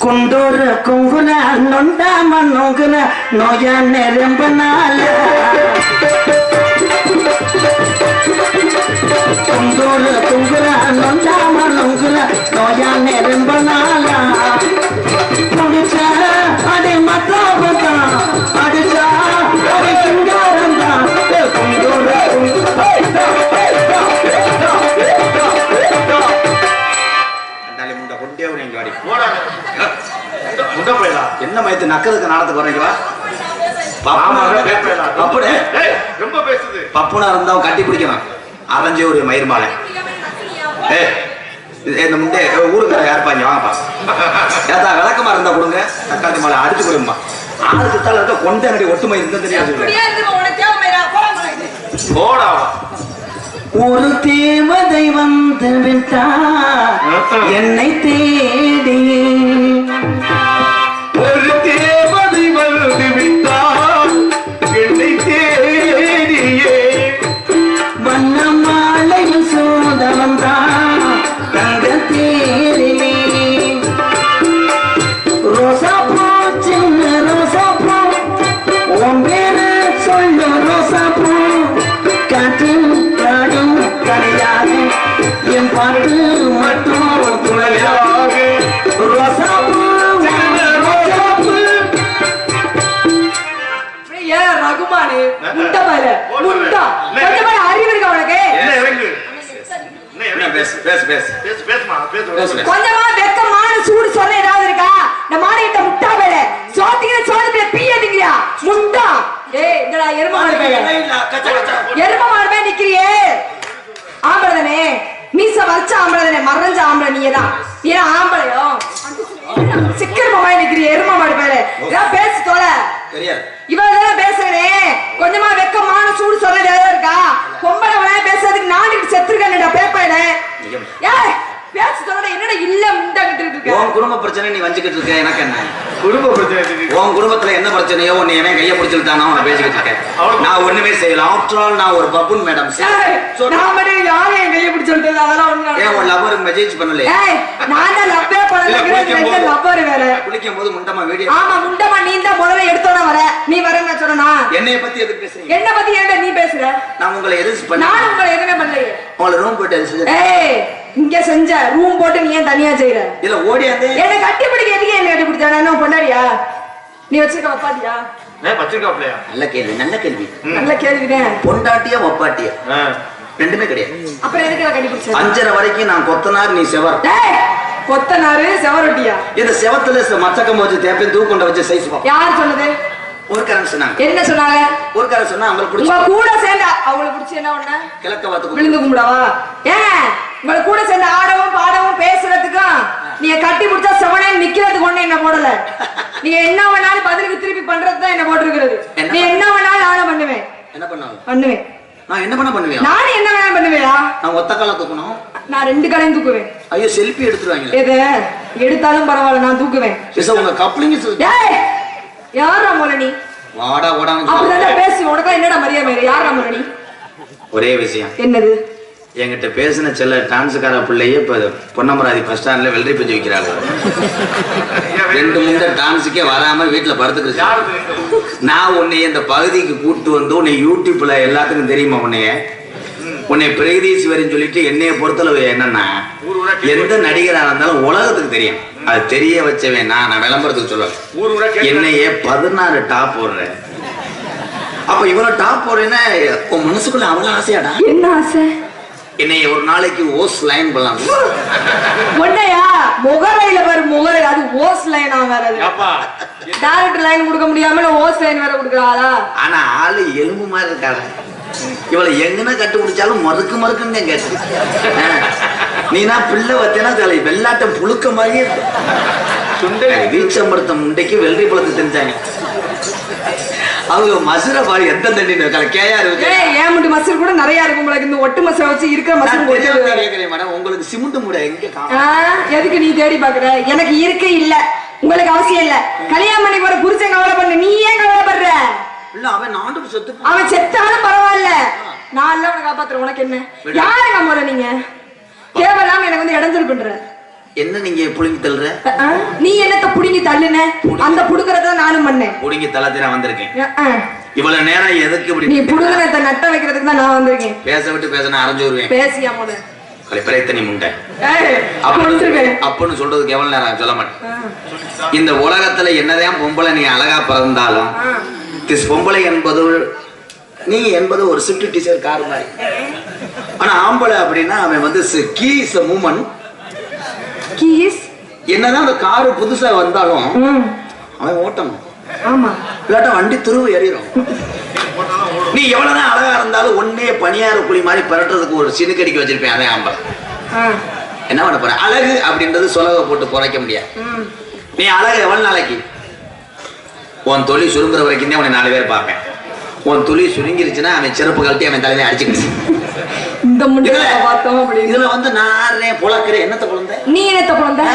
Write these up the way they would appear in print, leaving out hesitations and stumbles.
குண்டூர் குங்குல நொண்டாம நோங்குல நோயா நெரும்ப நாள குண்டூர் குங்குல நொண்டாம நோங்குல நோயா நெரும்ப நாள முடிச்சா அதே மத்தாபதா அடிச்சா அதே சிங்காரந்தா குண்டூர் என்ன மயத்து நக்கிறதுக்கு நாடத்துக்கு வரீங்களா? பப்புனா இருந்தாவும் கட்டி பிடிக்கணும். அரைஞ்சு ஒரு மயிர் மாலை இந்த முண்டே ஊருக்கு யாருப்பாங்க வாங்கப்பா. ஏதா விளக்கமா இருந்தா கொடுங்க. தக்காளி மாலை அடிச்சு கொடுங்கப்பா. ஆறு சுத்தால இருக்க கொண்ட நடி ஒட்டுமை இருந்தா தெரியாது. ஒரு தேவதை வந்து விட்டா என்னை தேடி ஒரு தேவதை வந்து விட்டா என்னை தேடியே வண்ண மாலையில் சோத வந்தா தங்க தேரிலே ரோசா பூ சின்ன ரோசா பூ உன் பேரு சொல்லு ரோசா பூ காற்றின் காடும் கரையாக என் பாட்டு மட்டும் துணையாக ரோசா பூ ரகுமானு முட்டை மேல முட்டா கொஞ்சமா அறிவு இருக்கா உனக்கு? கொஞ்சமா வெக்கமான சூடு சொல்ல ஏதாவது இருக்கா? இந்த மாநிலத்த முட்டா மேல சோத்துக்கிற பீயதுங்கிறியா முட்டா? ஏய் இங்கடா எரும மாடு மேல நிக்கிறியே ஆம்பளை தானே? மீச வச்ச ஆம்பளை தானே? மறைஞ்ச ஆம்பளை நீதான். ஏன் ஆம்பளையோ சிக்கர் மாமா நிக்கிறிய எரும மாடு மேல ஏதாவது பேசு தோல இவன் பேசுறனே. கொஞ்சமா வெக்கமான சூடு சொல்ல ஏதாவது இருக்கா? பொம்பளை பேசுறதுக்கு நான் செத்துருக்கேன்டா பேப்பையில. ஏய் பேச சொல்ல என்னடா இல்ல முண்டாக்கிட்டு இருக்க? உன் குடும்ப பிரச்சனை நீ வஞ்சிக்கிட்டு இருக்க. எனக்கு என்ன குடும்ப பிரச்சனை? உன் குடும்பத்துல என்ன பிரச்சனையோ உன்னை எவன் கைய பிடிச்சிருந்தானோ நான் பேசிக்கிட்டு இருக்கேன். நான் ஒண்ணுமே செய்யல. ஆஃப்டர் ஆல் நான் ஒரு பப்புன் மேடம். நான் மட்டும் யாரும் என் கைய பிடிச்சிருந்தது அதெல்லாம் ஒண்ணு. ஏன் உன் லவ்வர் மெசேஜ் பண்ணல? ஏய் நான் தான் லவ்வே பண்ணல. லவ்வர் வேற. குளிக்கும் போது முண்டமா வீடியோ. ஆமா முண்டமா நீ தான் முதல்ல எடுத்தோட வர. நீ வரேன்னு சொன்னா என்னைய பத்தி எதுக்கு பேசுறீங்க? என்ன பத்தி ஏன்டா நீ பேசுற? நான் உங்களை எதுக்கு பண்ண? நான் உங்களை எதுமே பண்ணலையே. உங்களை ரூம் போட்டு ஏய் இங்க செஞ்ச ரூம் போட்டு நீ ஏன் தனியா செய்யற? இல்ல ஓடியாதே. என்ன கட்டி பிடிக்க எதுக்கு என்ன கட்டி பிடிச்சா? நான் என்ன பொண்டாடியா? நீ வச்சிருக்க வப்பாட்டியா? நான் வச்சிருக்கப்லையா? நல்ல கேள்வி நல்ல கேள்விதான். பொண்டாட்டியா வப்பாட்டியா ரெண்டுமே கிடையாது. அப்புறம் எதுக்கு கட்டி பிடிச்ச? 5:30 வரைக்கும் நான் கொத்தனார் நீ செவர். டேய் கொத்தனாரு செவரொட்டியா? இந்த செவத்துல மச்சக்கம் வச்சு தேப்பேன் தூக்கொண்ட வச்சு சைஸ் பா. யார் சொன்னது? ஒரு கரன் சொன்னாங்க. என்ன சொன்னாங்க? ஒரு கரன் சொன்னா அவங்கள பிடிச்சு உங்க கூட சேர்ந்தா அவங்கள பிடிச்சு என்ன பண்ண? கிழக்க வாத்து விழுந்து கும்பிடவா? ஏன் உங்கள கூட சேர்ந்து ஆடவும் பாடவும் பேசுறதுக்கும் நீங்க கட்டி பிடிச்சா செவனே நிக்கிறதுக்கு ஒண்ணு என்ன போடல. நீங்க என்ன வேணாலும் பதிலுக்கு திருப்பி பண்றதுதான் என்ன போட்டிருக்கிறது. நீ என்ன வேணாலும் நானும் பண்ணுவேன். என்ன பண்ணுவேன்? நான் என்ன பண்ணுவேன்? நானும் என்ன வேணாலும் பண்ணுவேயா? நான் ஒத்த கால தூக்கணும். நான் 2 காலையும் தூக்குவேன். ஐயோ செல்ஃபி எடுத்துருவாங்க. எது எடுத்தாலும் பரவாயில்ல நான் தூக்குவேன். உங்க கப்ளிங் யாரா மோலனி? வாடா ஓடா அப்படிதான் பேசி உனக்கு என்னடா மரியாதை மேல? யாரா மோலனி? ஒரே விஷயம். என்னது? என்கிட்ட பேசின செல்ல டான்ஸுக்கார பிள்ளையே இப்ப பொன்னமராதி பஸ் ஸ்டாண்ட்ல வெள்ளரி பஞ்சு வைக்கிறாங்க. 2 முண்டை டான்ஸுக்கே வராம வீட்டுல படுத்துக்கிட்டு. நான் உன்னை இந்த பகுதிக்கு கூப்பிட்டு வந்து உன்னை யூடியூப்ல எல்லாத்துக்கும் தெரியுமா? உன்னை பிரகதீஸ்வரின்னு சொல்லிட்டு என்னைய பொறுத்தளவு என்னன்னா எந்த நடிகராக இருந்தாலும் உலகத்துக்கு தெரியும். அது தெரிய வச்சவன் நான் விளம்பரத்துக்கு சொல்லுவேன். என்னையே 16 டாப் போடுறேன். அப்ப இவ்வளவு டாப் போடுறேன்னா உன் மனசுக்குள்ள அவ்வளவு ஆசையாடா? என்ன ஆசை? என்னைய ஒரு நாளைக்கு ஓஸ் லைன் பண்ணலாம். ஒண்ணையா முகரையில பாரு முகரை அது ஓஸ் லைனா வேற. டைரக்ட் லைன் கொடுக்க முடியாம ஓஸ் லைன் வேற கொடுக்கறாளா? ஆனா ஆளு எலும்பு மாதிரி இருக்காளா? இவளை எங்கன்னா கட்டு பிடிச்சாலும் மறுக்குன்னு தான் கேட்டு. நீனா பிள்ளை வத்தேனா தலை வெள்ளாட்டம் புழுக்க மாதிரியே சுண்டை வீச்சம்பருத்த முண்டைக்கு வெள்ளரி பழத்தை தெரிஞ்சாங்க. அவங்க மசுரை பாரு எத்தனை தண்ணி இருக்காங்க. கேயாரு ஏன் முட்டு மசுறு கூட நிறைய இருக்கும். உங்களுக்கு இந்த ஒட்டு மசுரை வச்சு இருக்கிற மசுறு கேட்கிறேன் மேடம். உங்களுக்கு சிமெண்ட் மூட எங்க? எதுக்கு நீ தேடி பாக்குற? எனக்கு இருக்கே இல்ல. உங்களுக்கு அவசியம் இல்ல. கல்யாணம் பண்ணி போற புருஷன் கவலை பண்ணு. நீ ஏன் கவலைப்படுற? இல்ல அவன் நாட்டுக்கு சொத்து. அவன் செத்தாலும் பரவாயில்ல. நான் எல்லாம் உனக்கு காப்பாத்துறேன். உனக்கு என்ன? யாருங்க முறை? நீங்க தேவையில்லாம எனக்கு வந்து இடைஞ்சல் பண்ற. என்ன நீங்க புடுங்கி தள்ளுற? நீ என்னத்த புடுங்கி தள்ளுன? அந்த புடுங்கறத நானும் பண்ணேன். புடுங்கி தள்ளத்தி நான் வந்திருக்கேன். இவ்வளவு நேரம் எதுக்கு இப்படி? நீ புடுங்கறத நட்ட வைக்கிறதுக்கு தான் நான் வந்திருக்கேன். பேச விட்டு பேச நான் அரைஞ்சு வருவேன். பேசியா முத. கலிப்பரைத்தனி முண்டை. அப்பன்னு சொல்றதுக்கு எவ்வளவு நேரம் சொல்ல மாட்டேன். இந்த உலகத்துல என்னதான் பொம்பளை நீ அழகா பிறந்தாலும் பொம்பளை என்பது நீ என்பது ஒரு ஸ்விஃப்ட் டிசைர் கார் மாதிரி. ஆனா ஆம்பளை அப்படின்னா அவன் வந்து கீஸ் மூமெண்ட். கீஸ் என்னதான் அந்த காரு புதுசா வந்தாலும் அவன் ஓட்டணும். ஆமா, இல்லாட்டா வண்டி துருவு எறியும். நீ எவ்வளவுதான் அழகா இருந்தாலும் ஒன்னே பனியார குழி மாதிரி பரட்டுறதுக்கு ஒரு சினுக்கடிக்க வச்சிருப்பேன். அதே ஆம்பளை என்ன பண்ண போற? அழகு அப்படின்றது சொலவை போட்டு குறைக்க முடியாது. நீ அழகு எவ்வளவு நாளைக்கு? உன் தொழில் சுருங்குற வரைக்கும் தான் உன்னை 4 பேர் பார்ப்பேன். உன் தொழில் சுருங்கிருச்சுன்னா அவன் செருப்பு கழட்டி அவன் தலையில அடிச்சுக்கிட்டு இதுல வந்து நான் புழக்கிறேன். என்னத்த குழந்தை? நீ என்னத்த குழந்தை?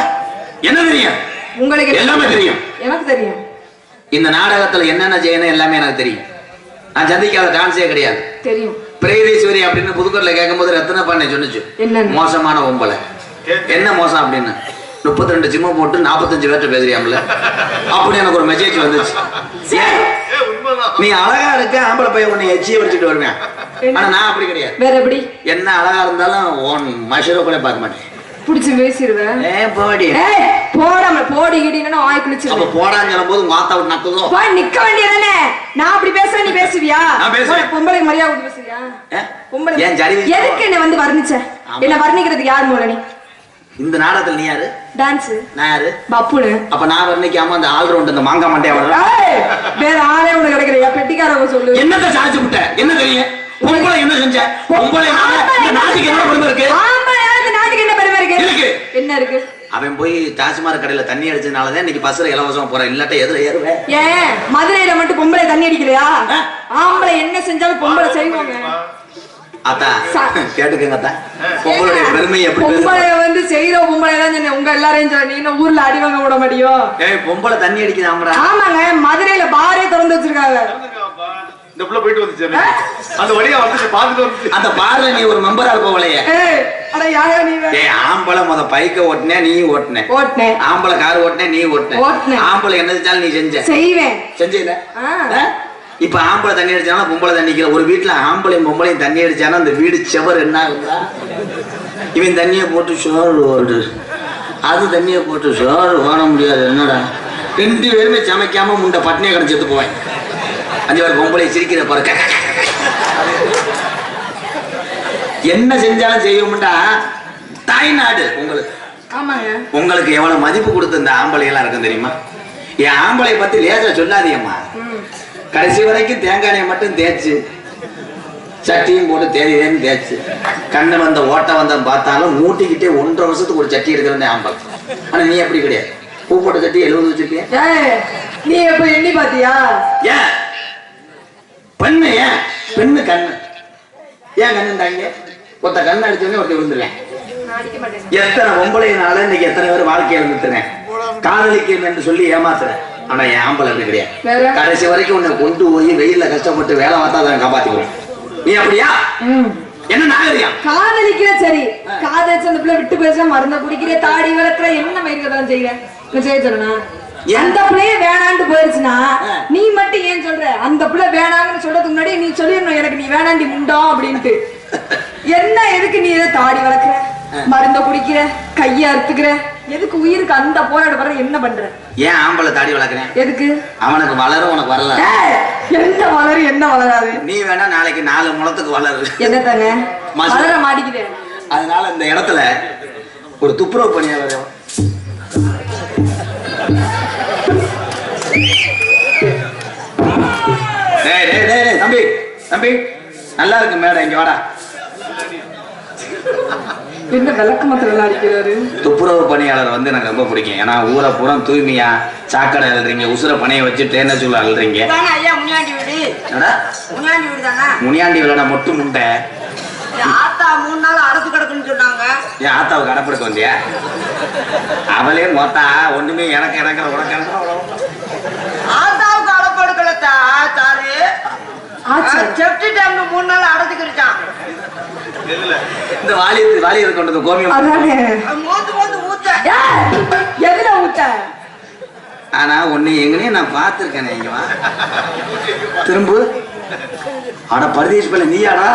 என்ன தெரியும்? உங்களுக்கு எல்லாமே தெரியும். எனக்கு தெரியும். இந்த நாடகத்துல என்னென்ன செய்யணும் எல்லாமே எனக்கு தெரியும். நான் சந்திக்காத டான்ஸே கிடையாது. தெரியும். பிரேதீஸ்வரி அப்படின்னு புதுக்கோட்டையில கேட்கும்போது ரத்ன பண்ண சொன்னுச்சு, மோசமான பொம்பளை. என்ன மோசம் அப்படின்னு 32 சிம்ம போட்டு 45 பேர்ட்ட பேசுறியாம்ல அப்படி எனக்கு ஒரு மெசேஜ் வந்துச்சு. நீ அழகா இருக்க, ஆம்பளை பையன் உன்னை எச்சியை வச்சுட்டு வருவேன். ஆனா நான் அப்படி கிடையாது. வேற எப்படி? என்ன அழகா இருந்தாலும் உன் மஷரோ கூட பார்க்க மாட்டேன். புடிச்சு பேசிடுவேன். போடி போடாம போடி கிட்டீங்கன்னா வாய் கிழிச்சு. அப்ப போடான்னு சொல்லும் போது மாத்தா விட்டு நக்குதோ போய் நிக்க வேண்டியதானே. நான் அப்படி பேசுறேன், நீ பேசுவியா? பொம்பளை மரியாதை கொடுத்து பேசுவியா? பொம்பளை ஏன் ஜரி எதுக்கு என்ன வந்து வர்ணிச்ச? என்ன வர்ணிக்கிறதுக்கு யார் மூல? நீ இந்த நாடகத்துல நீ யாரு? டான்ஸ். நான் யாரு? பப்புனு. அப்ப நான் வர்ணிக்காம அந்த ஆல் ரவுண்ட் அந்த மாங்கா மண்டைய வர வேற ஆளே உனக்கு கிடைக்கலையா? பெட்டிக்காரங்க சொல்லு. என்னத்த சாச்சு விட்ட? என்ன தெரியும்? பொம்பளை என்ன செஞ்ச? பொம்பளை நாட்டுக்கு என்ன பெருமை இருக்கு? ஆம்பளை இந்த நாட்டுக்கு என்ன பெருமை இருக்கு? என்ன இருக்கு? அவன் போய் தாஜ்மஹால் கடையில தண்ணி அடிச்சதுனாலதான் இன்னைக்கு பஸ்ல இலவசமா போறேன். இல்லாட்ட எதுல ஏறுவேன்? ஏன் மதுரையில மட்டும் பொம்பளை தண்ணி அடிக்கலையா? ஆம்பளை என்ன செஞ்சாலும் பொம்பளை செய்வாங்க. அத்தா கேட்டுக்கங்க அத்தா, பொம்பளைய பெருமை எப்படி? பொம்பளைய வந்து செய்யற பொம்பளை தான் சொன்னேன். உங்க எல்லாரையும் சொல்ல, நீங்க ஊர்ல அடி வாங்க விட மாட்டியோ? ஏய் பொம்பளை தண்ணி அடிக்குதாம்டா. ஆமாங்க, மதுரையில பாரே திறந்து வச்சிருக்காங்க. இந்த புள்ள போயிட்டு வந்துச்சு, அந்த வழியா வந்து பாத்துட்டு வந்து அந்த பார்ல நீ ஒரு மெம்பரா இருப்ப போலயே. அட யாரா நீ? ஏய் ஆம்பளை முத பைக்க ஓட்டுனே, நீ ஓட்டுனே. ஆம்பளை கார் ஓட்டுனே, நீ ஓட்டுனே. ஆம்பளை என்ன செஞ்சாலும் நீ செஞ்ச. செய்வேன். செஞ்சீல? இப்ப ஆம்பளை தண்ணி அடிச்சாலும் பொம்பளை தண்ணிக்கிற ஒரு வீட்டுல ஆம்பளையும் பொம்பளையும் தண்ணி அடிச்சாலும் அந்த வீடு செவர் என்ன ஆகுதா? இவன் தண்ணியை போட்டு சோறு ஓடு, அது தண்ணியை போட்டு சோறு ஓட முடியாது. என்னடா 2 பேருமே சமைக்காம முண்டை பட்னியை கடை செத்து போவேன். 5 பேர் பொம்பளை சிரிக்கிற பாருக்க. என்ன செஞ்சாலும் செய்வோம்டா தாய்நாடு உங்களுக்கு. உங்களுக்கு எவ்வளவு மதிப்பு கொடுத்த இந்த ஆம்பளை எல்லாம் இருக்கும் தெரியுமா? என் ஆம்பளை பத்தி லேசா சொல்லாதீங்கம்மா. கடைசி வரைக்கும் தேங்காயை மட்டும் தேய்ச்சு சட்டியும் போட்டு தேதியேன்னு தேய்ச்சு கண்ணு வந்த ஓட்ட வந்த பார்த்தாலும் மூட்டிக்கிட்டே 1.5 வருஷத்துக்கு ஒரு சட்டி எடுக்கிறேன் ஆம்பளை. ஆனா நீ அப்படி கிடையாது. பூ போட்ட சட்டி 70 வச்சிருக்கிய. நீ எப்ப எண்ணி பாத்தியா? ஏன் பெண்ணு? ஏன் பெண்ணு கண்ணு? ஏன் கண்ணுண்டாங்க? ஒருத்த கண்ணு அடிச்சோடனே ஒருத்த விழுந்துருவேன். எத்தனை பொம்பளைனால இன்னைக்கு எத்தனை பேர் வாழ்க்கையை இருந்துட்டுறேன். காதலிக்கிறேன் என்று சொல்லி ஏமாத்துறேன். ஆனா என் ஆம்பளை அப்படி கிடையாது. கடைசி வரைக்கும் உன்னை கொண்டு போய் வெயில்ல கஷ்டப்பட்டு வேலை பார்த்தா அதை காப்பாத்திக்கிறேன். நீ அப்படியா? என்ன நாகரிகம்? காதலிக்கிற சரி, காதலிச்சு அந்த பிள்ளை விட்டு பேச மருந்த குடிக்கிற தாடி வளர்க்கிற என்ன மயிர்தான் செய்யறேன் செய்ய சொல்லனா? அந்த பிள்ளைய வேணான்ட்டு போயிருச்சுன்னா நீ மட்டும் ஏன் சொல்ற? அந்த பிள்ளை வேணாங்கன்னு சொல்றதுக்கு முன்னாடி நீ சொல்லிடணும், எனக்கு நீ வேணாண்டி முண்டா அப்படின்ட்டு. என்ன எதுக்கு நீ ஏதோ தாடி வளர்க்கிற, மருந்த குடிக்கிற, கைய அறுத்துக்கிற, எதுக்கு உயிருக்கு அந்த போராட வர என்ன பண்ற? ஏன் ஆம்பளை தாடி வளர்க்கிறேன்? எதுக்கு? அவனுக்கு வளரும், உனக்கு வரல. என்ன வளரும் என்ன வளராது? நீ வேணா நாளைக்கு 4 முழத்துக்கு வளரு. என்ன தாங்க வளர மாட்டிக்கிறேன். அதனால இந்த இடத்துல ஒரு துப்புரவு பணியாளர் தம்பி தம்பி நல்லா இருக்கு மேடம், இங்க வாடா. என்ன விளக்கு மத்த அடிக்கிறாரு? துப்புரவு பணியாளர் வந்து எனக்கு ரொம்ப பிடிக்கும். ஏன்னா ஊரை பூரா தூய்மையா சாக்கடை அழுறீங்க, உசுர பணையை வச்சு தேன சூழல் அழுறீங்க. முனியாண்டி வீடு மொட்டு முண்டை. ஆத்தா 3 நாள் அரசு கிடக்குன்னு சொன்னாங்க. ஏன் ஆத்தாவுக்கு அடப்படுக்க வந்தியா? அவளே மொத்தா ஒண்ணுமே எனக்கு எனக்கு உனக்கு ஆத்தாவுக்கு அடப்படுக்கலத்தா. சாரு செப்டி டைம்ல 3 நாள் அடைச்சுக்கிட்டான். இந்த வாலியத்தை கொண்டது கோமியம் எதுல ஊத்த? ஆனா உன்னை எங்கனையும் நான் பார்த்திருக்கேன். இங்க வா திரும்ப. ஆனா பரதேஷ் பிள்ளை நீயாடா?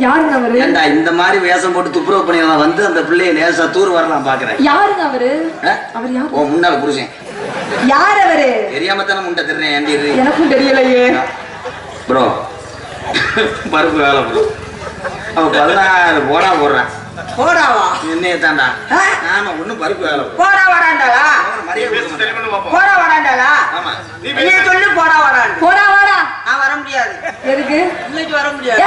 யாருங்க அவரு? ஏண்டா இந்த மாதிரி வேஷம் போட்டு துப்புரவு பண்ணி வந்து அந்த பிள்ளைய லேசா தூர் வரலாம் பாக்குறேன். யாருங்க அவரு? அவர் யார்? ஓ முன்னால புருஷன். யார் அவரு? தெரியாம தானே முண்டை திருறேன். ஏண்டி எனக்கும் தெரியலையே ப்ரோ. பருப்பு வேலை ப்ரோ. அவ 16 போடா போடுறான். போடாவா? என்னைய தாண்டா. ஆமா ஒண்ணும் பருப்பு வேலை. போடா வராண்டாளா? போடா வராண்டாளா? ஆமா நீ சொல்லு. போடா வரான். போடா வாடா. நான் வர முடியாது. எதுக்கு? இன்னைக்கு வர முடியாது.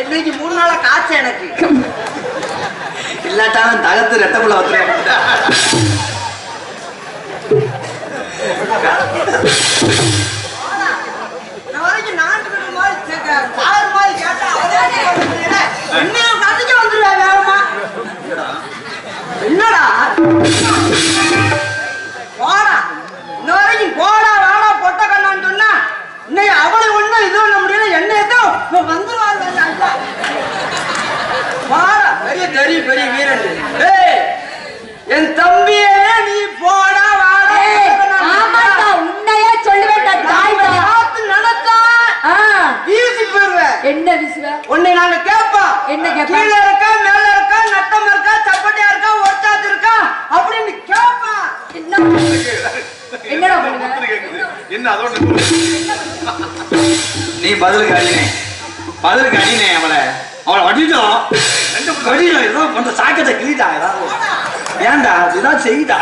இன்னைக்கு 3 நாளா காய்ச்ச எனக்கு. இல்லாட்டாலும் தகத்து ரெட்டப்புல வந்துடுறேன். என்னடா போடா இன்னும் போடா வாடா பொட்ட கண்ணான்னு சொன்னா இன்னைக்கு அவளை ஒண்ணு இது பண்ண முடியல. என்ன ஏதோ வந்துருவாங்க. வாடா பெரிய தெரியும் பெரிய வீரன். என் தம்பியே நீ போடா வாடா. உன்னையே சொல்லுவேன். என்ன விசுவ? உன்னை நாங்க கேட்போம். என்ன கேட்போம்? கீழ இருக்கா மேல இருக்கா நட்டம் இருக்கா சப்பட்டியா இருக்கா ஒட்டாது இருக்கா அப்படின்னு கேட்போம். என்னடா பண்ணுங்க? என்ன அதோட நீ பதிலுக்கு அடினே. பதிலுக்கு அடினே. அவளை வடிட்டோம். ஏதோ கொஞ்சம் சாக்கத்தை கிளிட்டா. ஏதாவது ஏன்டா இதுதான் செய்தா?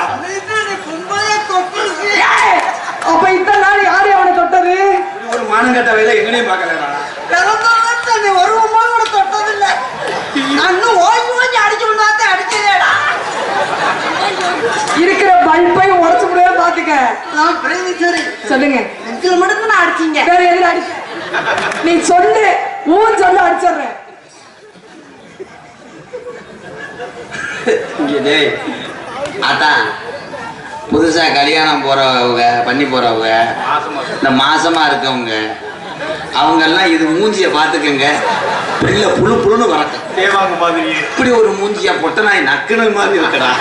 அப்ப இத்தனை நாள் யாரு அவனை தொட்டது? ஒரு மானங்கட்ட வேலை எங்கனையும் பார்க்கலடா. ஒரு தொட்டது இல்ல. இன்னும் ஓய்வு ஓய்வு அடிச்சு அடிச்சதேடா. இருக்கிற பல்பை உடச்சு முடியாது பாத்துக்க. சொல்லுங்க. இதுல மட்டும் நான் அடிச்சீங்க. வேற எதுல அடிச்ச? நீ சொல்லு. ஊன் சொல்லு அடிச்சிடுறேன். அதான் புதுசா கல்யாணம் போறவங்க பண்ணி போறவங்க இந்த மாசமா இருக்கவங்க அவங்க எல்லாம் இது மூஞ்சிய பாத்துக்கங்க. வெள்ள புழு புழுன்னு வரட்டும். தேவாங்க மாதிரி இப்படி ஒரு மூஞ்சியா பொட்ட நாய் நக்குன மாதிரி இருக்கடா.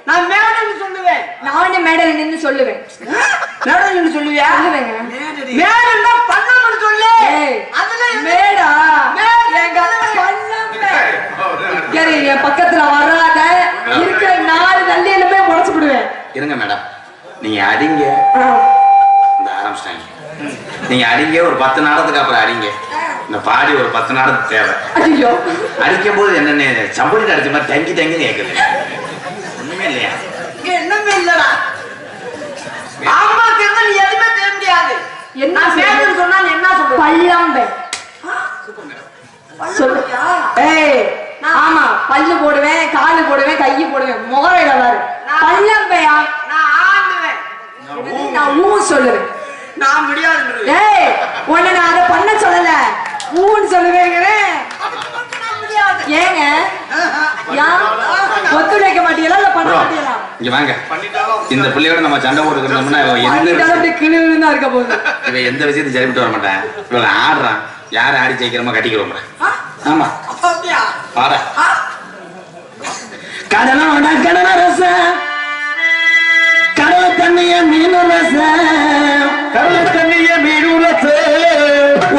நான் மேடம் சொல்லுவேன். நானே மேடம் நின்னு சொல்லுவேன். மேடம் நின்னு சொல்லுவியா? சொல்லுவேங்க. மேடம் தான் பண்ணணும்னு சொல்லு. அதுல மேடா எங்க பண்ணல. சரி என் பக்கத்துல வராத. இருக்கிற 4 நல்லிலுமே உடைச்சு விடுவேன். இருங்க மேடம். நீங்க அடிங்க. இந்த ஆரம்பிச்சிட்டாங்க. நீங்க அடிங்க. ஒரு 10 நாடத்துக்கு அப்புறம் அடிங்க. இந்த பாடி ஒரு 10 நாடத்துக்கு தேவை. ஐயோ அடிக்கும் போது என்னன்னு சம்பளி அடிச்ச மாதிரி தங்கி தங்கி கேக்குது. ஒண்ணுமே இல்லையா? என்னமே இல்லடா. அம்மாக்கு இருந்தா நீ எதுவுமே செய்ய முடியாது. என்ன மேடம் சொன்னா நீ என்ன சொல்ற? பல்லம்பே. சொல்லுயா? ஏய் ஆமா பல்லு போடுவேன் காலு போடுவேன் கை போடுவேன் முகரையில பாரு. பல்லம்பையா? நான் ஆடுவேன். நான் ஊ சொல்லுவேன். நான் முடியாது. ஏய் உன்னை நான் அதை பண்ண சொல்லல. ஊன்னு சொல்லுவேங்கிறேன். ஏங்க ஒத்துழைக்க மாட்டீங்களா இல்ல பண்ண மாட்டீங்களா? இங்க வாங்க. இந்த பிள்ளையோட நம்ம சண்டை போட்டுக்கிறோம்னா கிளிவிழுந்தா இருக்க போகுது. இவன் எந்த விஷயத்தையும் சரிவிட்டு வர மாட்டேன். இவளை ஆடுறான். யாரை ஆடி ஜெயிக்கிறோமோ கட்டிக்கிறோம். ஆமா பாட கடலோட கடல ரச கடல தண்ணிய மீனு ரச கடல தண்ணிய மீனு ரச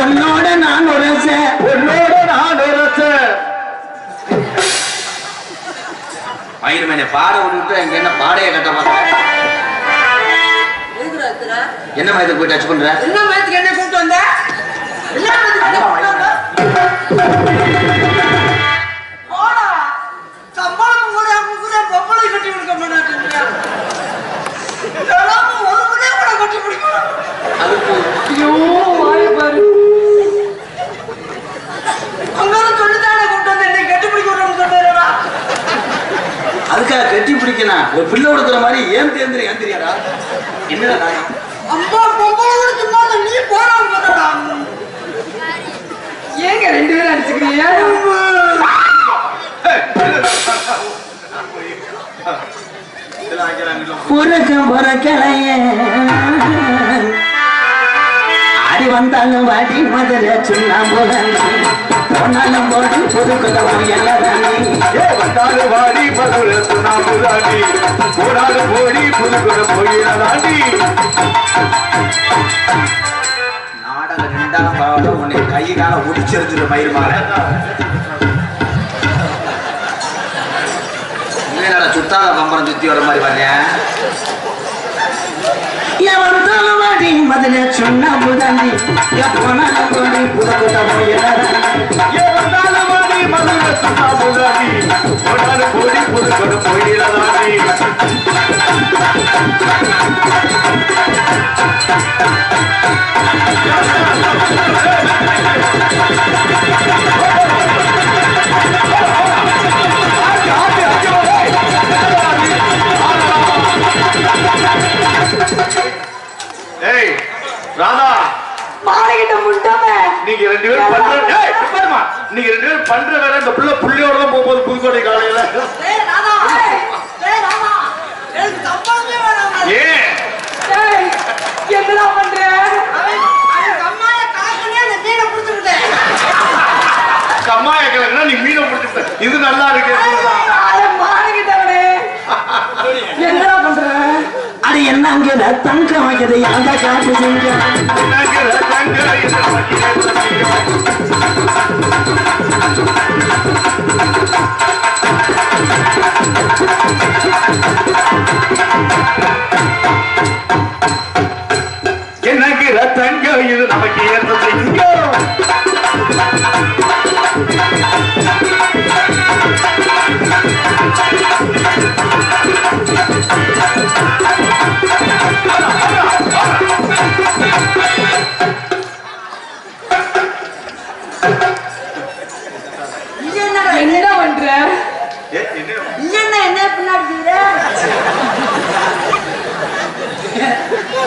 உன்னோட நான் ரச உன்னோட நான் ரச மயிர்மேனே பாட விட்டு இங்க என்ன பாடைய கட்ட மாட்டேன். என்ன மயத்துக்கு போய் டச் பண்ற? என்ன மயத்துக்கு என்ன கூப்பிட்டு வந்த? அதுக்காக கட்டி பிடிக்கணும். ஒரு பிள்ளை கொடுக்குற மாதிரி ஏன் தேர்ந்து ஏன் தெரியாதா? என்னடா அம்மா பொம்பளை சும்மா நீ போறா ஏங்க 2 பேரும் அடிச்சுக்கிறீங்க? உனக்கு பொறக்கலைய ஆடி வந்தாலும் வாடி மதுர சுண்ணாம்புதாண்டி போனாலும் போடி புதுக்குதவும் எல்லாதாண்டி வந்தாலும் வாடி மதுர சுண்ணாம்புதாண்டி போனாலும் போடி புதுக்குத போயிடதாண்டி நாடகம் ரெண்டாலும் பரவாயில்ல உன்னை கை கால ஒடிச்சிருந்துரு மயில் மாற சுத்தாத பம்பரம் சுத்தி வர மாதிரி வரேன் வந்தாலும் வாடி மதுர சுண்ணாம்புதாண்டி போனாலும் போடி புதுக்குத போயிடதாண்டி வந்தாலும் வாடி மதுர சுண்ணாம்புதாண்டி போனாலும் போடி புதுக்குத போயிடதாண்டி ராதா மாறிக்கிட்ட முட்டாம நீங்க ரெண்டு பேரும் பண்ற வேலை இந்த புள்ள புள்ளியோட தான் போகும்போது புதுக்கோட்டை காலையில ஏன் என்னடா பண்ற கம்மாய கிழக்குனா நீ மீனை பிடிச்சிட்ட இது நல்லா இருக்கு மாறிக்கிட்டவனே என்னடா பண்ற அது என்னங்கிற தங்க வைக்கிறது அந்த காட்டு செஞ்ச என்னங்கிற தங்கம் இது நமக்கு ஏற்ப செஞ்சோ என்ன பண்ற என்ன பின்னாடி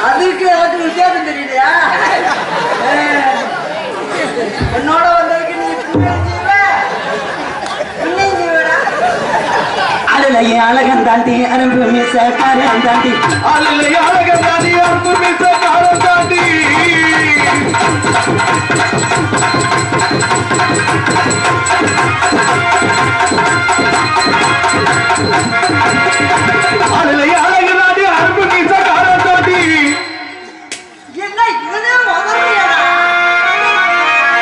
அதுக்கு எனக்கு வித்தியாசம் தெரியலையா என்னோட வந்ததுக்கு நீ அழலையே அழகன் தாண்டி அனுப்பு மிஸ் காரம் தாண்டி அழலையே அழகன் தாண்டி அனுப்பு மிஸ் காரம் தாண்டி அழலையே அழகன் தாண்டி அனுப்பு மிஸ் காரம் தாண்டி என்ன இதுனே உதறியடா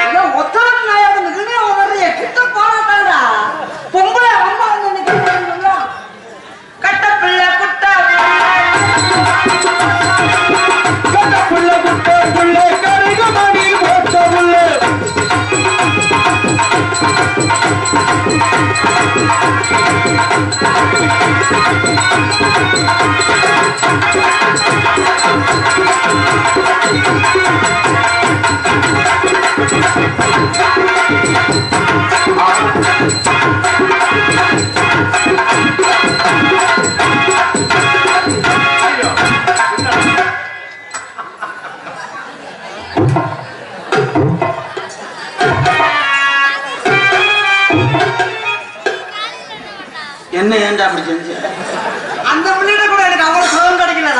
இல்ல ஒத்தரம் நாயாத இதுனே உதறிய கிட்ட போறாடா பொம்பளை அம்மா வந்து நிக்கிறீங்க கட்ட பிள்ளை குட்ட புள்ள குட்ட புள்ள கருகமணி போட்ட புள்ள என்ன ஏன்டா அப்படி செஞ்ச அந்த பிள்ளைட கூட எனக்கு அவ்வளவு சுகம் கிடைக்கல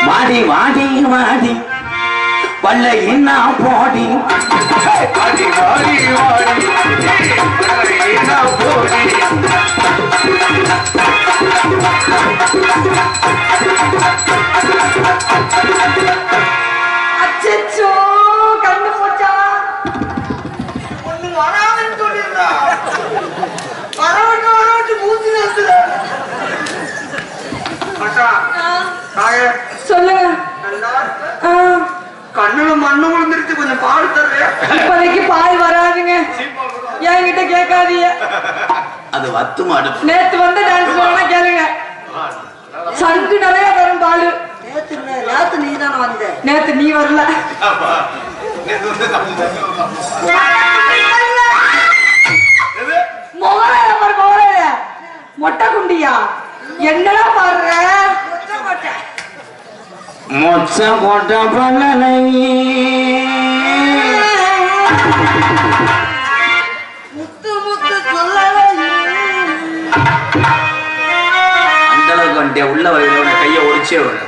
வாடி வாடி வாடி பல்ல என்ன போடி வாடி வாடி வாடி என்ன போடி அச்சச்சோ கண்ணு போச்சா ஒண்ணு வராதுன்னு சொல்லிருந்தா வரவிட்டு மூச்சு நிறுத்துல சொல்லுங்க கண்ணுல மண்ணு விழுந்துருச்சு கொஞ்சம் பால் தர்றேன் இப்போதைக்கு பால் வராதுங்க என்கிட்ட கேட்காதீங்க அது வத்து மாடு நேத்து வந்து டான்ஸ் பண்ணா கேளுங்க சங்கு நிறைய வரும் பால் நேத்து நீ தானே வந்த நேத்து நீ வரல மொட்டை குண்டியா என்னடா பாடுற மொச்ச போட்ட பண்ணலை முத்து முத்து சொல்லலை மூச்சே விட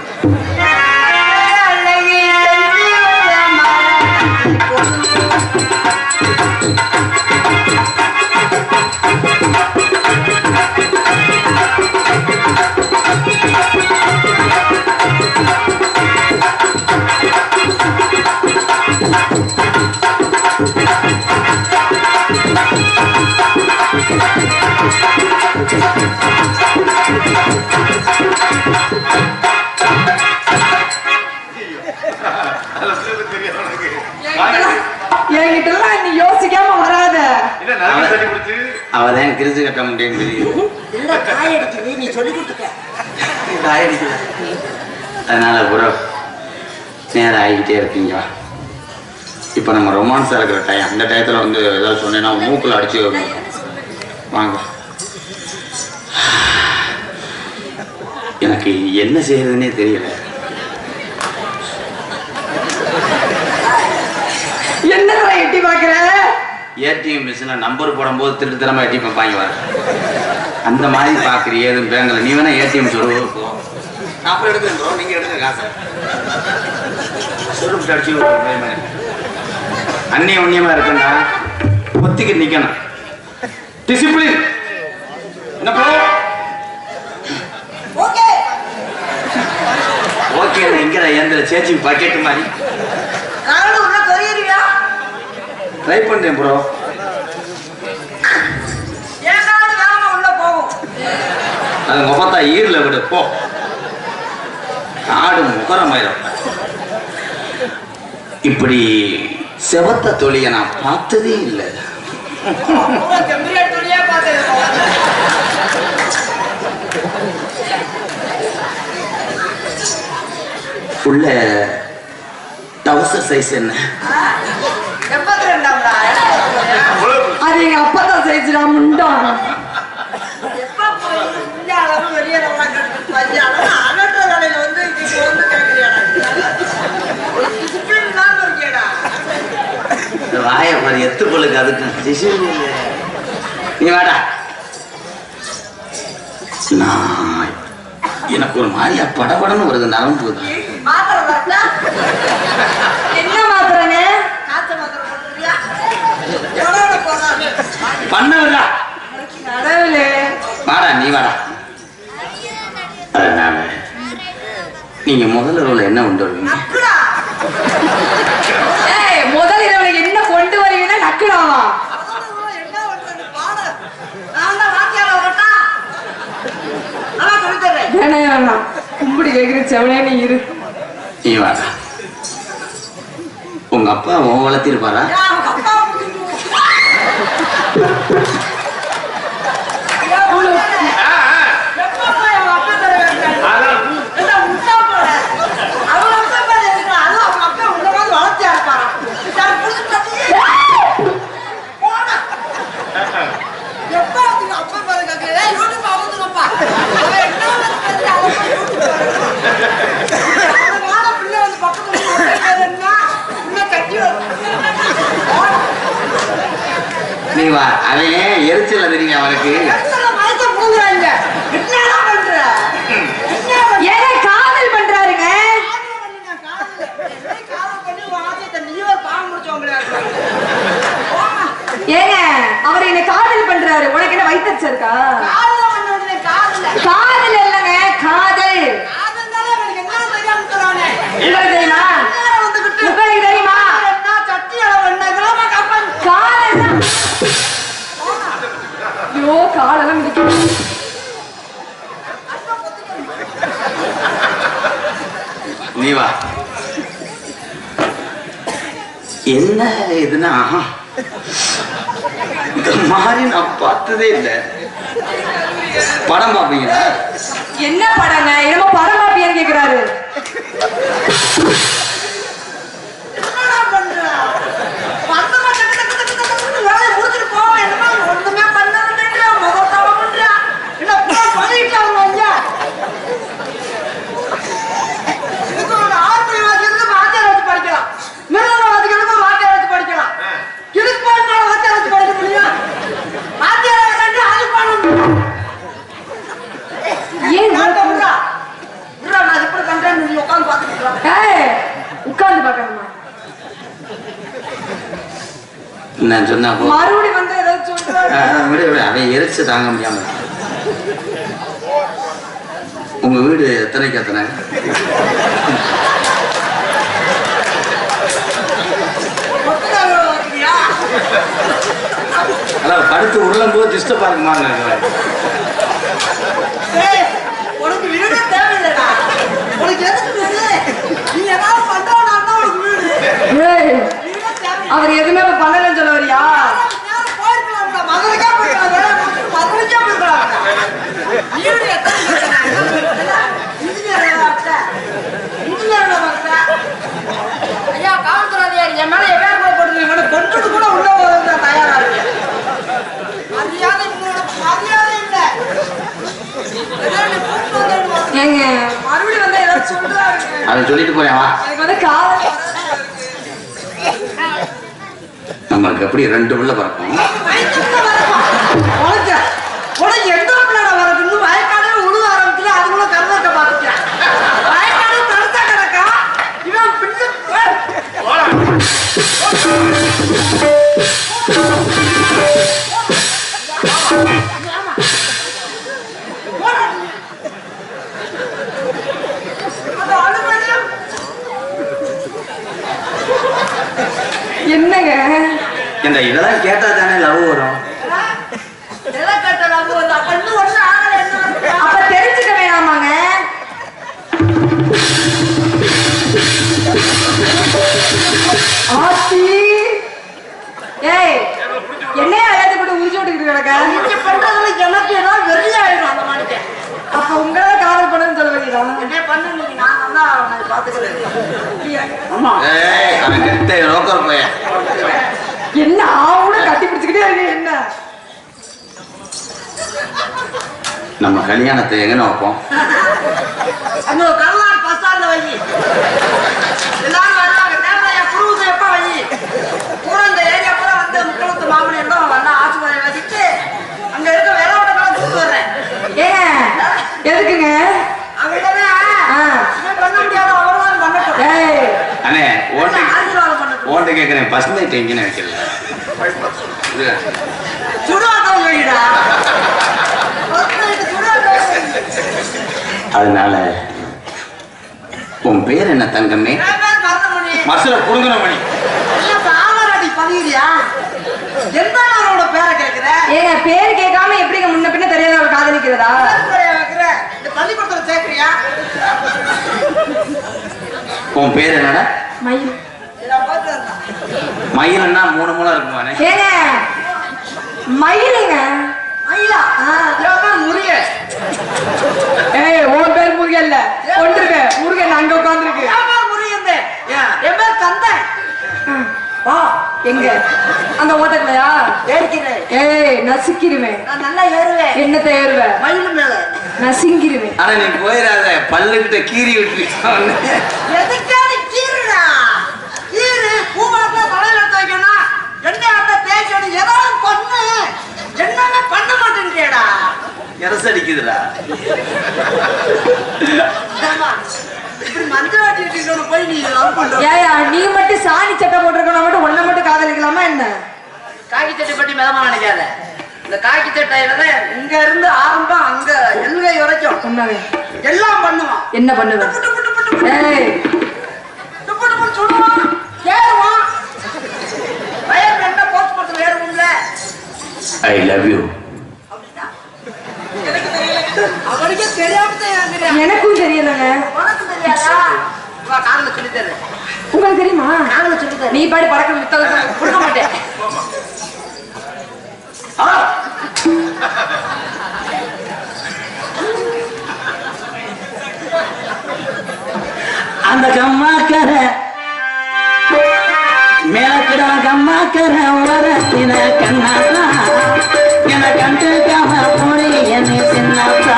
என்கிட்ட நீ யோசிக்காம வராத. அவதான் கிரிசு கட்ட முடியும் தெரியும். நீ சொல்லி கொடுத்துக்க. அதனால புரோ நேரம் ஆகிக்கிட்டே இருக்கீங்க. இப்போ நம்ம ரொமான்ஸாக இருக்கிற டைம். அந்த டயத்தில் வந்து ஏதாவது சொன்னேன்னா மூக்கில் அடிச்சு வாங்க. எனக்கு என்ன செய்யறதுன்னே தெரியல. என்னடா எட்டி பாக்குற? ஏடிஎம் மிஷின்ல நம்பர் போடும்போது திருத்தரமா எட்டி பார்ப்பாங்க வர அந்த மாதிரி பாக்குறீ. எதுவும் பேங்கல நீ வேணா ஏடிஎம் சொல்லு. அப்புறம் எடுத்துக்கிறோம். நீங்க எடுத்துக்க காசு சொல்லு அடிச்சு அந்நிய உண்ணியமா இருக்குன்னா ஒத்திக்கு நிக்கணும். டிசிப்ளின் என்ன ப்ரோ? Okay okay. எங்கடா எந்திர சேச்சி பாக்கெட் மாதிரி நானும் உள்ள தெரியறியா? ட்ரை பண்றேன் ப்ரோ. ஏதாவது வேகமா உள்ள போகும். அது முகத்தா ஈரல விடு போ. ஆடு முகரமாயிரம். இப்படி செவத்த தொழிய நான் பார்த்ததே இல்லை. உள்ள டவுசர் சைஸ் என்ன? அது எங்க அப்பா தான் சைஸ்டா முண்டா. வாய பாரு எத்து பொழுது அதுக்கு நீ வாடா. நான் எனக்கு ஒரு மாதிரியா படபடன்னு வருது நரம்பு. என்ன மாத்திரங்க? பண்ணவரா கடவுளே. வாடா நீ வாடா. அதனால நீங்க முதல்ல ரோல என்ன கொண்டு வருவீங்க? ஏய் முதல் இரவுல என்ன கொண்டு வரீங்கன்னா நக்குடாவா? வேணாம் கும்பிடி கேக்குற செவனே நீ இரு. நீ வாடா. உங்க அப்பா உன் வளர்த்திருப்பாரா? நீ வா. அவன் எரிச்சல் தெரியுங்க அவனுக்கு. காதல் பண்றாருங்க. ஏங்க அவர் என்ன காதல் பண்றாரு. உனக்கு என்ன வயிற்றுச்சா இருக்கா? காதல் இல்லங்க காதல். உங்களுக்கு தெரியுமா? உங்களுக்கு தெரியுமா? காதல். ஐயோ காலெல்லாம் மிதிக்கும். நீ வா. என்ன இதுனா இந்த மாதிரி நான் பார்த்ததே இல்லை. படம் பார்ப்பீங்களா? என்ன படங்க? என்னமோ படம் பார்ப்பியான்னு கேக்குறாரு. ஏன் நான் சொன்னா மறுபடியும் வந்து ஏதாவது சொல்றாரு. அவன் எரிச்சு தாங்க முடியாம. உங்க வீடு எத்தனைக்கு எத்தனை? அதான் படுத்து உருளும் போது டிஸ்டர்பா இருக்குமா? உனக்கு வீடு தேவையில்லைடா. உனக்கு எதுக்கு வீடு? நீ ஏதாவது பண்றவனா இருந்தா உனக்கு வீடு. வீடே தேவையில்லை. அவர் எதுவுமே பண்ணலன்னு சொல்ல வரியா? போயிருக்கலாம், மதுரைக்கா போயிருக்கலாம், மதுரைக்கா போயிருக்கலாம். வீடு எத்தனை ஐயா காவல்துறையார் என் மேல எவ்வளவு கூட போட்டுருக்கீங்க, கொண்டு கூட உள்ள தயாரா இருக்கு. மரியாதை மரியாதை இல்லை. ஏங்க மறுபடியும் வந்து ஏதாவது சொல்றாரு. அதை சொல்லிட்டு போறேன் வா. எனக்கு வந்து காதல் நமக்கு எப்படி 2 உள்ள பறக்கும். உனக்கு எந்த பிள்ளைட வரதுன்னு வயக்காடு உழுவ ஆரம்பிச்சுல அதுக்குள்ள கருவாக்க பாத்துட்டேன். வயக்காடு தடுத்தா கிடக்கா இவன் பிள்ளை என்னங்க இந்த இதெல்லாம் கேட்டா தானே லவ் வரும். அப்ப தெரிஞ்சுக்க வேணாமாங்க? ஆத்தி ஏய் என்னையா ஏத்தி போட்டு உரிச்சு விட்டுக்கிட்டு கிடக்க? நீங்க பண்றதுல எனக்கு ஏதாவது வெறியாயிடும் அந்த மாதிரி. அப்ப உங்களை காதல் பண்ணுன்னு சொல்ல வரீங்களா? என்ன பண்ண நீங்க நான் தான் அவனை பாத்துக்கிறேன். ஆமா அவன் கெட்ட ரோக்கர் பையன். என்ன ஆவுட கட்டி பிடிச்சுக்கிட்டே இருக்கு. என்ன நம்ம கல்யாணத்தை எங்கன்னு வைப்போம்? அந்த கருவாடு பஸ்டாண்ட்ல வை. எல்லாரும் வர்றாங்க. தேவையா குருவுக்கு எப்ப வை? கூட இந்த ஏரியா பூரா வந்து முக்குளத்து மாமனி எல்லாம் வந்தா ஆசுபத்திரி வச்சுட்டு அங்க இருக்க விளையாட கூட்டு வர்றேன். ஏங்க எதுக்குங்க? அவங்கதானே பண்ண முடியாத அவர்தான் பண்ணட்டும். ஏய் அண்ணே ஆசீர்வாதம் பண்ணட்டும். ஓன்ட்டு கேட்கிறேன். பஸ் நைட் எங்கன்னு வைக்கல. சுடுவாட்டம் வைடா. அதனால உன் பேர் என்ன தங்கமே? மசல புடுங்குற மணி. சாமராடி பதிவியா எந்த அவரோட பேரை கேட்கிற? ஏங்க பேர் கேட்காம எப்படிங்க முன்ன பின்ன தெரியாத அவர் காதலிக்கிறதா? வைக்கிற இந்த பள்ளிக்கூடத்துல சேர்க்கிறியா? உன் பேர் என்னடா? மயில். மயில்னா 3 மூலம் இருக்குமானே? ஏங்க மயிலுங்க. மயிலா? முருக. ஏய் உன் பேர் முருகன் இல்ல, கொண்டிருக்க முருகன் அங்க உட்கார்ந்துருக்கு. முருகன் என் பேர் தந்தன். வா எங்க அந்த ஓட்டக்கலையா? ஏற்கிறேன். ஏய் நசுக்கிருவேன். நான் நல்லா ஏறுவேன். என்னத்த ஏறுவேன்? மயில் மேல நசுங்கிருவேன். ஆனா நீ போயிடாத, பல்லுகிட்ட கீறி விட்டுருக்கான். எதுக்கான கீருடா? கீரு பூமாட்டில தலையில எடுத்து வைக்கணும். என்ன ஆட்ட தேய்ச்சணும் ஏதாவது பண்ணு. என்னன்னு பண்ண மாட்டேங்கிறியடா. எரசடிக்குதுடா. இப்படி மஞ்சள் ஆட்டிட்டு போய் நீ லவ் பண்ற. ஏயா நீ மட்டும் சாணி சட்டை போட்டிருக்கணும், மட்டும் ஒன்ன மட்டும் காதலிக்கலாமா என்ன? காக்கி சட்டை பற்றி மிதமா நினைக்காத. இந்த காக்கி சட்டையில தான் இங்க இருந்து ஆரம்பம் அங்க எல்கை வரைக்கும் உண்மையே எல்லாம் பண்ணுவான். என்ன பண்ணுவேன்? ஏய் சொல்லுவான் ஏறுவான். வயல் என்ன போஸ்ட் படத்துல ஏறுவோம்ல. I love you. அவனுக்கே தெரியாம எனக்கும் தெரியலங்க. உனக்கு தெரியாதா? வா காதுல சொல்லி தரேன். உங்களுக்கு தெரியுமா? காதுல சொல்லி தரேன். நீ பாடி பறக்க முத்தகத்தை கொடுக்க மாட்டேன். அந்த கம்மாக்கர மேலக்கிட கம்மாக்கர வரத்தின கண்ணாத்தா என கண்டுக்காம போடி என்னை சின்னாத்தா.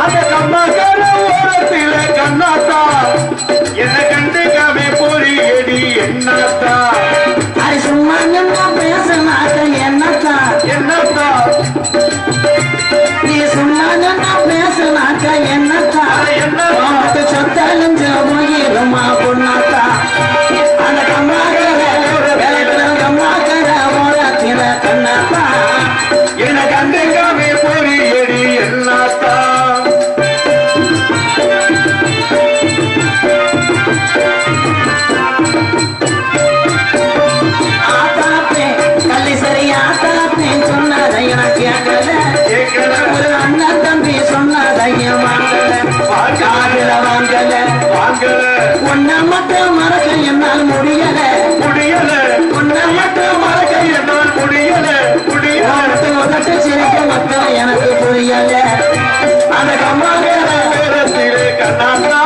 அந்த கம்மாக்கார ஓரத்தில கண்ணாத்தா என்ன கண்டுக்காம போறி எடி என்னத்தா? அது சும்மா என்ன பேசினாக்க என்னத்தா? என்னத்தா? நீ சும்மா என்ன பேசினாக்க என்னத்தா? உனக்கு சொத்தழிஞ்ச போயிருமா பொண்ணாத்தா. அந்த கம்மாக்கர வேலைக்கிட கம்மாக்கர அந்த கம்மாங்கிற நேரத்திலே கண்ணாத்தா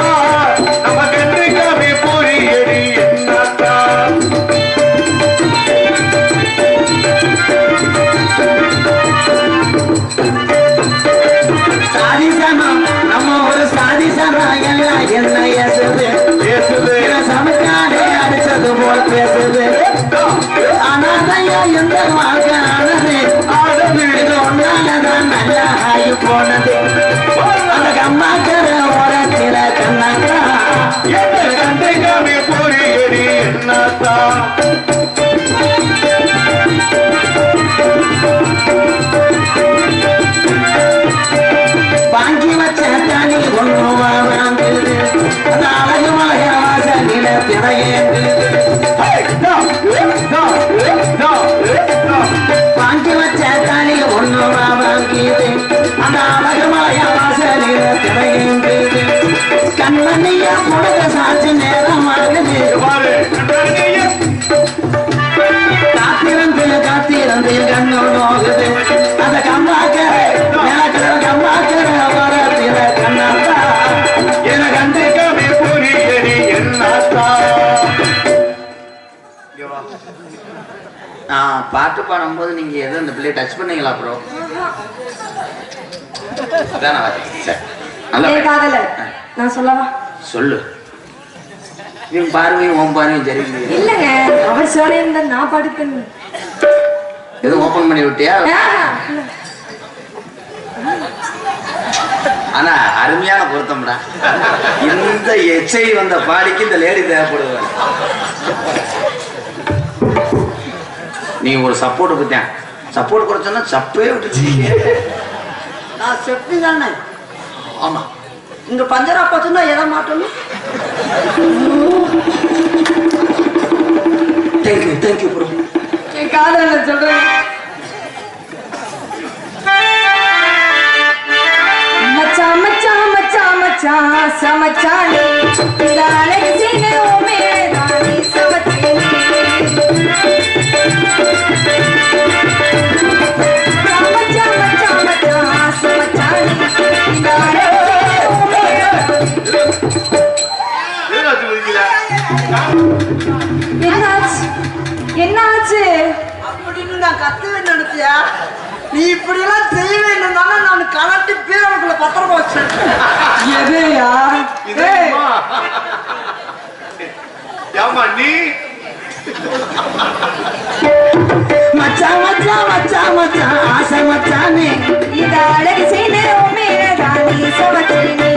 நம்ம கண்டிக்காம பொறியடி என்னாத்தா சாதிசனம் நம்ம ஒரு சாதிசனம் எல்லாம் என்ன ஏசுது சமைக்காடே அடிச்சது போல் பேசுது ஆனாதையா எந்த வாழ்க்கை ஆனது இது ஒன்னாலதான் நல்லா ஆகி போனது அந்த கம்மாக்கிற ஓரத்தில கண்ணாத்தா என்ன கண்டிக்காம பொறியடி என்னாத்தா வாங்கி வச்ச தனி ஒண்ணும் வாங்குது அந்த அழகு மலைய வாசலில திரையேங்குது வாங்கி வச்ச தனி ஒண்ணும் வாங்கிது அந்த அழகு மலைய வாசலில திரையேங்குது கண்மணியா முழுக சாட்சி நேரம் ஆகுது காத்திருந்து கண்ணு நோகுது அந்த கம்மாக்கிற கம்மாக்கிற வரத்தில கண்ணாத்தா என கண்டிக்காம பொறியடி என்னாத்தா நான் பாட்டு பாடும்போது நீங்க எதுவும் இந்த பிள்ளைய டச் பண்ணீங்களா ப்ரோ? நான் சொல்லவா? சொல்லு. இவன் பார்வையும் உன் பார்வையும் சரி இல்லங்க, அவர் சொல்ல நான் பாடுத்தேன். எதுவும் ஓபன் பண்ணி விட்டியா? ஆனா அருமையான பொருத்தம்டா. இந்த எச்சை வந்த பாடிக்கு இந்த லேடி தேவைப்படுவேன். நீ ஒரு சப்போர்ட் கொடுத்தேன், சப்போர்ட் கொடுத்தோன்னா சப்பே விட்டுச்சு. நான் செப்டி தானே. ஆமா, இங்க பஞ்சரா போச்சுன்னா எதை மாட்டணும். Thank you thank you bro. என் காதல சொல்றேன். மச்சான் மச்சான் மச்சான் மச்சான் சமச்சானே இதாலே சீனே ஓமே தானே சமச்சேனே. மச்சான் மச்சான் மச்சான் சமச்சானே இதாலே ஓமே. என்னாச்சு என்னாச்சு அப்படின்னு நான் கத்துவேன் நினைச்சியா? நீ இப்படி எல்லாம் செய்வேன்னு தானே நான் கலட்டி பீரவுக்குள்ள பத்திரமா வச்சேன். எதையா? ஏமா நீ மச்சான் மச்சான் மச்சான் மச்சான் ஆசை மச்சானே இத அழகு செய்தே உமேதானி சமச்சேனே.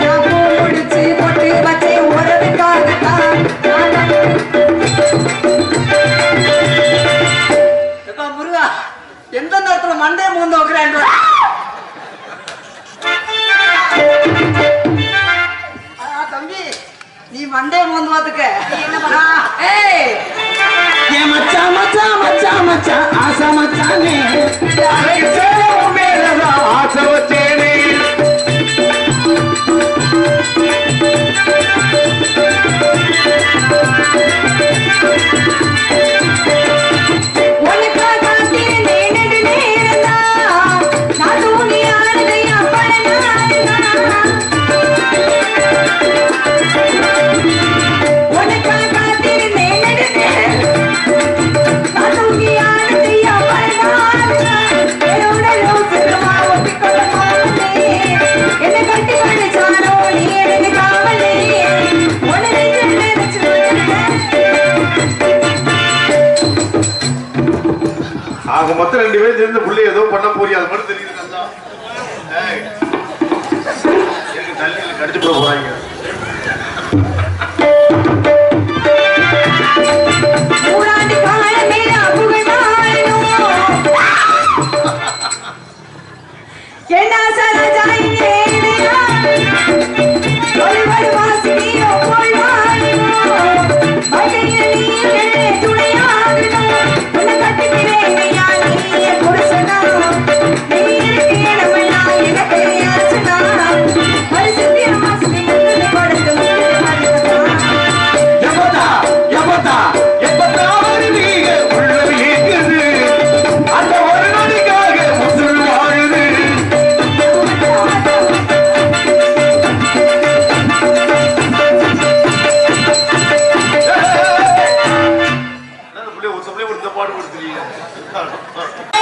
நான் பூ முடிச்சு போட்டு வச்சே உறவுக்காகத்தான். எப்பா முருகா, எந்த நேரத்துல மண்டே மூந்து வைக்கிறேன். தம்பி, நீ மண்டே மூந்து பார்த்துக்க. என்ன பண்ணா? ஏய் ஏ மச்சான் மச்சான் மச்சான் மச்சான் ஆசை மச்சானே மேலதான் ஆசை வச்சேனே. உனக்காக காத்திருந்தேன் நெடு நேரம்தான். நான் தூணியானது அப்பட நாள்தான். உனக்காக காத்திருந்தேன் நெடு நேரம். நான் தூங்கியானது அப்பட நாள்தான். என்னோட லோசுமா ஒட்டிக்கொள்ள மாமனே. என்னை கட்டி கழிச்சானோ நீ எனக்கு காவலே. உன்னை நெஞ்சில் நினைச்சு ஆக மொத்தம் 2 பேரும் சேர்ந்து புள்ளி ஏதோ பண்ண போறியா? அது மட்டும் தெரியுது. தள்ளியில் கடிச்சு போட போறாங்க. ஊராண்டி காலமே புகழ் என்ன சரஜாயினே ஒருவர் வாசினியோ போய்வாயோ மகையில் நீங்களே துணையாகணும். உன்னை கட்டிக்கிறேன் ஐயா நீ புருஷனா. நீ இருக்கேனமெல்லாம் எனக்கு யாச்சனா. ஒரு சித்திர மாசம் ஐயோ